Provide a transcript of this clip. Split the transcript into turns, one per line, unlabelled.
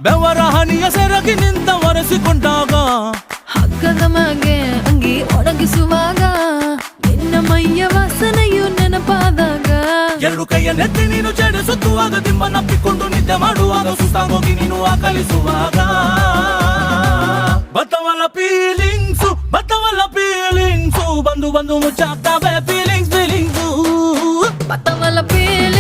ಬೆವರ ಹನಿಯ ಸೆರಗಿ ನಿಂತ ಒರೆಸಿಕೊಂಡಾಗ
ಹಗ್ಗದ ಮ್ಯಾಗೆ ಅಂಗಿ ಒಣಗಿಸುವಾಗ ನಿನ್ನ ಮೈಯ ವಾಸನೆಯು ನೆನಪಾದಾಗ
ಎರಡು ಕೈಯ ನೆತ್ತಿ ನೀನು ಜಡಿಸುತ್ತುವಾಗ ದಿಮ್ಮನಪ್ಪಿಕೊಂಡು ನಿದ್ದೆ ಮಾಡುವಾಗ ಸುಸ್ತಾಗೋಗಿ ನೀನು ಆಕಲಿಸುವಾಗ ಬತ್ತವಲ್ಲ ಫೀಲಿಂಗ್ಸು ಬಂದು ಬಂದು ಮುಚ್ಚಾಗ್ತಾವೆ ಫೀಲಿಂಗ್ಸು
ಬತ್ತವಲ್ಲ ಫೀಲಿಂಗ್ಸ್